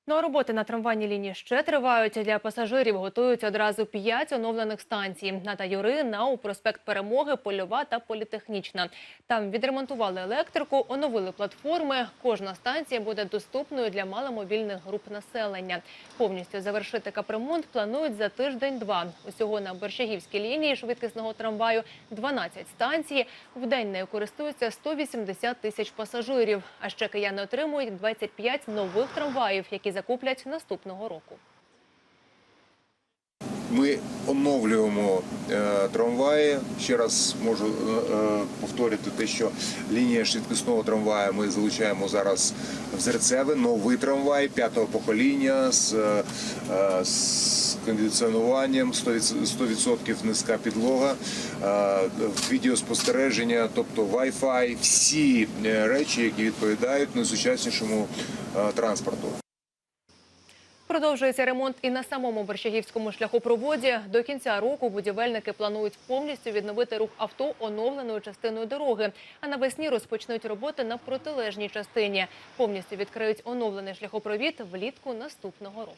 Ну а роботи на трамвайній лінії ще тривають. Для пасажирів готують одразу 5 оновлених станцій. На Таюри, НАУ, проспект Перемоги, Польова та Політехнічна. Там відремонтували електрику, оновили платформи. Кожна станція буде доступною для маломобільних груп населення. Повністю завершити капремонт планують за тиждень-два. Усього на Борщагівській лінії швидкісного трамваю 12 станцій. В день нею користуються 180 тисяч пасажирів. А ще кияни отримують 25 нових трамваїв, які закуплять наступного року. Ми оновлюємо трамваї. Ще раз можу повторити те, що лінія швидкісного трамваю ми залучаємо зараз в Зерцеве. Новий трамвай 5-го покоління з кондиціонуванням, 100% низька підлога, відеоспостереження, тобто Wi-Fi, всі речі, які відповідають найсучаснішому транспорту. Продовжується ремонт і на самому Борщагівському шляхопроводі. До кінця року будівельники планують повністю відновити рух авто оновленою частиною дороги. А навесні розпочнуть роботи на протилежній частині. Повністю відкриють оновлений шляхопровід влітку наступного року.